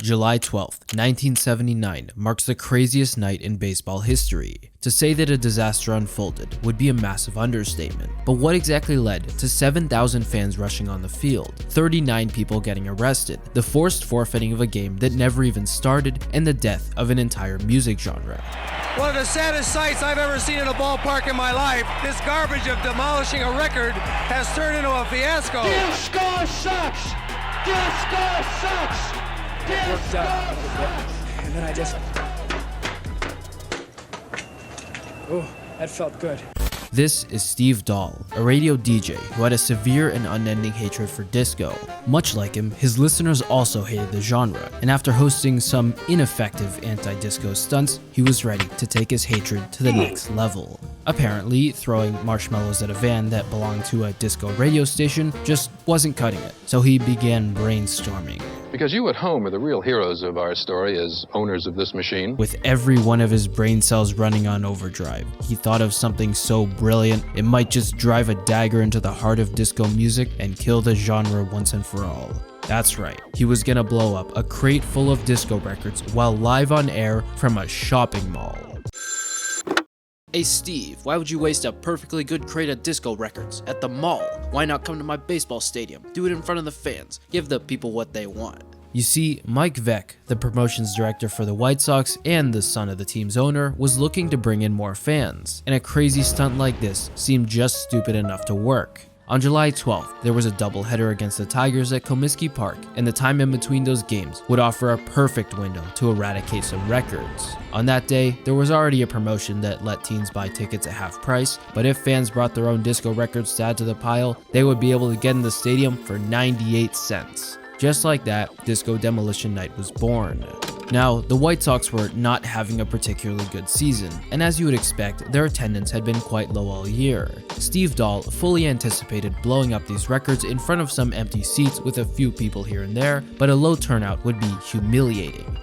July 12th, 1979 marks the craziest night in baseball history. To say that a disaster unfolded would be a massive understatement. But what exactly led to 7,000 fans rushing on the field, 39 people getting arrested, the forced forfeiting of a game that never even started, and the death of an entire music genre? One of the saddest sights I've ever seen in a ballpark in my life. This garbage of demolishing a record has turned into a fiasco. Disco sucks! Disco sucks! Disco sucks! And then I just... Oh, that felt good. This is Steve Dahl, a radio DJ who had a severe and unending hatred for disco. Much like him, his listeners also hated the genre, and after hosting some ineffective anti-disco stunts, he was ready to take his hatred to the next level. Apparently, throwing marshmallows at a van that belonged to a disco radio station just wasn't cutting it, so he began brainstorming. Because you at home are the real heroes of our story as owners of this machine. With every one of his brain cells running on overdrive, he thought of something so brilliant it might just drive a dagger into the heart of disco music and kill the genre once and for all. That's right, he was gonna blow up a crate full of disco records while live on air from a shopping mall. Hey Steve, why would you waste a perfectly good crate of disco records at the mall? Why not come to my baseball stadium? Do it in front of the fans. Give the people what they want. You see, Mike Veeck, the promotions director for the White Sox and the son of the team's owner, was looking to bring in more fans, and a crazy stunt like this seemed just stupid enough to work. On July 12th, there was a doubleheader against the Tigers at Comiskey Park, and the time in between those games would offer a perfect window to eradicate some records. On that day, there was already a promotion that let teens buy tickets at half price, but if fans brought their own disco records to add to the pile, they would be able to get in the stadium for 98 cents. Just like that, Disco Demolition Night was born. Now, the White Sox were not having a particularly good season, and as you would expect, their attendance had been quite low all year. Steve Dahl fully anticipated blowing up these records in front of some empty seats with a few people here and there, but a low turnout would be humiliating.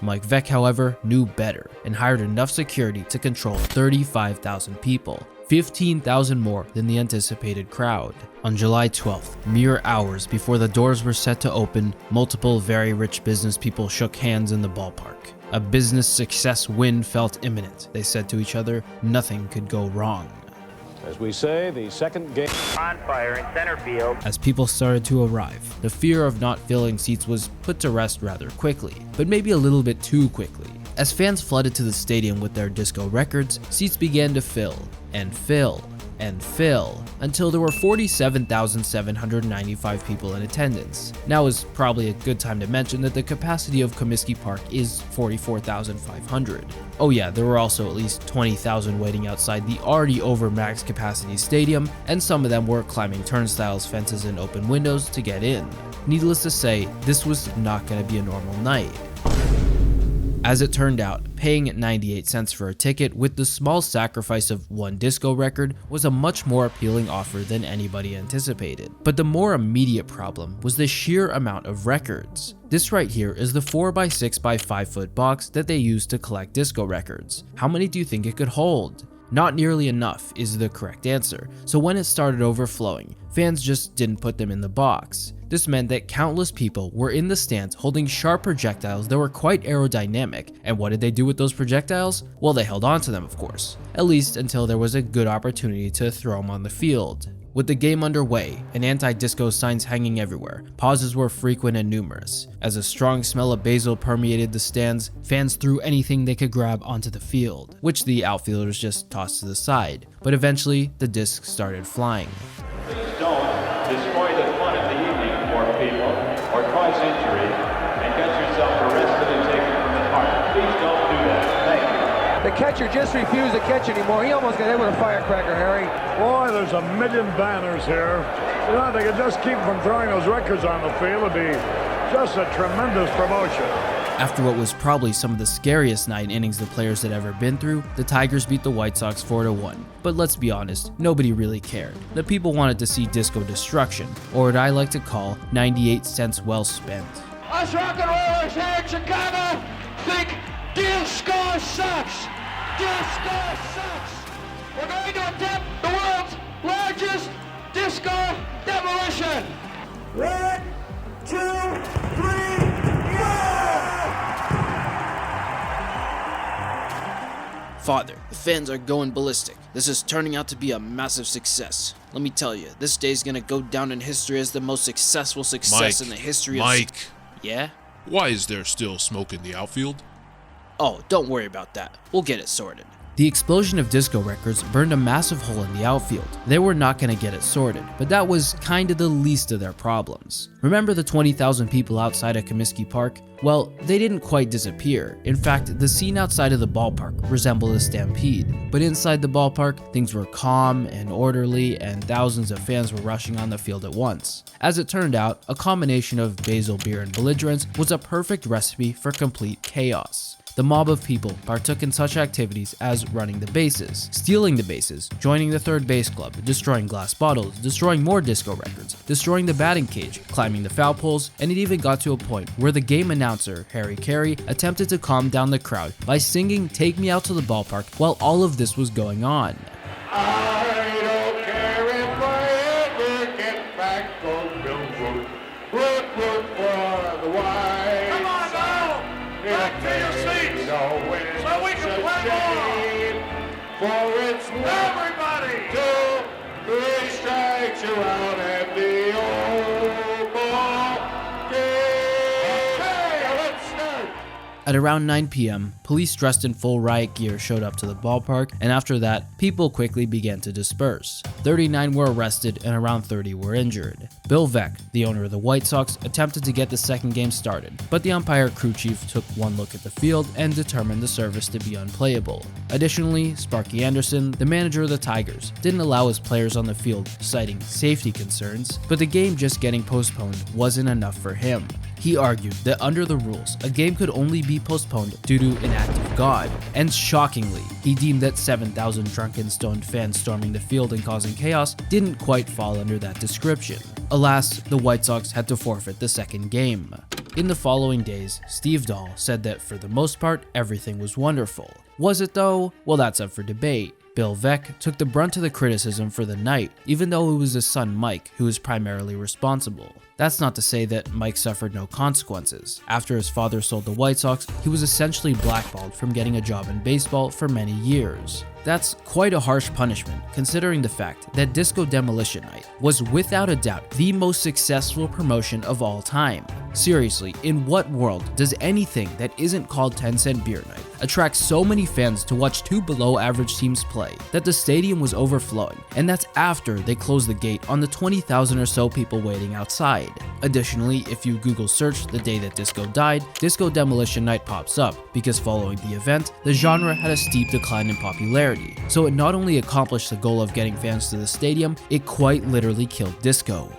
Mike Veeck, however, knew better and hired enough security to control 35,000 people, 15,000 more than the anticipated crowd. On July 12th, mere hours before the doors were set to open, multiple very rich business people shook hands in the ballpark. A business success win felt imminent. They said to each other, nothing could go wrong. As we say, the second game on fire in center field. As people started to arrive, the fear of not filling seats was put to rest rather quickly, but maybe a little bit too quickly. As fans flooded to the stadium with their disco records, seats began to fill and fill and fill until there were 47,795 people in attendance. Now is probably a good time to mention that the capacity of Comiskey Park is 44,500. Oh yeah, there were also at least 20,000 waiting outside the already over max capacity stadium, and some of them were climbing turnstiles, fences, and open windows to get in. Needless to say, this was not going to be a normal night. As it turned out, paying 98 cents for a ticket with the small sacrifice of one disco record was a much more appealing offer than anybody anticipated. But the more immediate problem was the sheer amount of records. This right here is the 4x6x5 foot box that they used to collect disco records. How many do you think it could hold? Not nearly enough is the correct answer, so when it started overflowing, fans just didn't put them in the box. This meant that countless people were in the stands holding sharp projectiles that were quite aerodynamic, and what did they do with those projectiles? Well, they held on to them, of course, at least until there was a good opportunity to throw them on the field. With the game underway and anti-disco signs hanging everywhere, pauses were frequent and numerous. As a strong smell of basil permeated the stands, fans threw anything they could grab onto the field, which the outfielders just tossed to the side. But eventually, the discs started flying. Please don't destroy the fun of the evening for people or cause injury and get yourself arrested and taken from the park. Please don't do that. Thank you. The catcher just refused to catch anymore. He almost got hit with a firecracker, Harry. Boy, there's a million banners here. You know, they could just keep from throwing those records on the field. It'd be just a tremendous promotion. After what was probably some of the scariest 9 innings the players had ever been through, the Tigers beat the White Sox 4-1. But let's be honest, nobody really cared. The people wanted to see disco destruction, or what I like to call 98 cents well spent. Us rock and rollers here in Chicago think disco sucks. Disco sucks. We're going to attempt the world's largest disco demolition. 1, 2, 3, go! Father, the fans are going ballistic. This is turning out to be a massive success. Let me tell you, this day is gonna go down in history as the most successful success in the history of... Mike! Yeah? Why is there still smoke in the outfield? Oh, don't worry about that. We'll get it sorted. The explosion of disco records burned a massive hole in the outfield. They were not going to get it sorted, but that was kinda the least of their problems. Remember the 20,000 people outside of Comiskey Park? Well, they didn't quite disappear. In fact, the scene outside of the ballpark resembled a stampede. But inside the ballpark, things were calm and orderly, and thousands of fans were rushing on the field at once. As it turned out, a combination of basil beer and belligerence was a perfect recipe for complete chaos. The mob of people partook in such activities as running the bases, stealing the bases, joining the third base club, destroying glass bottles, destroying more disco records, destroying the batting cage, climbing the foul poles, and it even got to a point where the game announcer, Harry Carey, attempted to calm down the crowd by singing "Take Me Out to the Ballpark" while all of this was going on. I don't care if I ever get back on Millwood. Root for the white. Come on now! Back to your seats! So we can play ball! For it's everybody! 2, 3 strikes, you're out at the old ball game. Okay, let's start! At around 9 p.m., police dressed in full riot gear showed up to the ballpark, and after that, people quickly began to disperse. 39 were arrested and around 30 were injured. Bill Veeck, the owner of the White Sox, attempted to get the second game started, but the umpire crew chief took one look at the field and determined the service to be unplayable. Additionally, Sparky Anderson, the manager of the Tigers, didn't allow his players on the field, citing safety concerns, but the game just getting postponed wasn't enough for him. He argued that under the rules, a game could only be postponed due to an act of God, and shockingly, he deemed that 7,000 drunken stoned fans storming the field and causing chaos didn't quite fall under that description. Alas, the White Sox had to forfeit the second game. In the following days, Steve Dahl said that for the most part, everything was wonderful. Was it though? Well, that's up for debate. Bill Veeck took the brunt of the criticism for the night, even though it was his son Mike who was primarily responsible. That's not to say that Mike suffered no consequences. After his father sold the White Sox, he was essentially blackballed from getting a job in baseball for many years. That's quite a harsh punishment, considering the fact that Disco Demolition Night was without a doubt the most successful promotion of all time. Seriously, in what world does anything that isn't called 10-cent beer night attract so many fans to watch two below-average teams play that the stadium was overflowing, and that's after they closed the gate on the 20,000 or so people waiting outside. Additionally, if you Google search the day that disco died, Disco Demolition Night pops up, because following the event, the genre had a steep decline in popularity. So it not only accomplished the goal of getting fans to the stadium, it quite literally killed disco.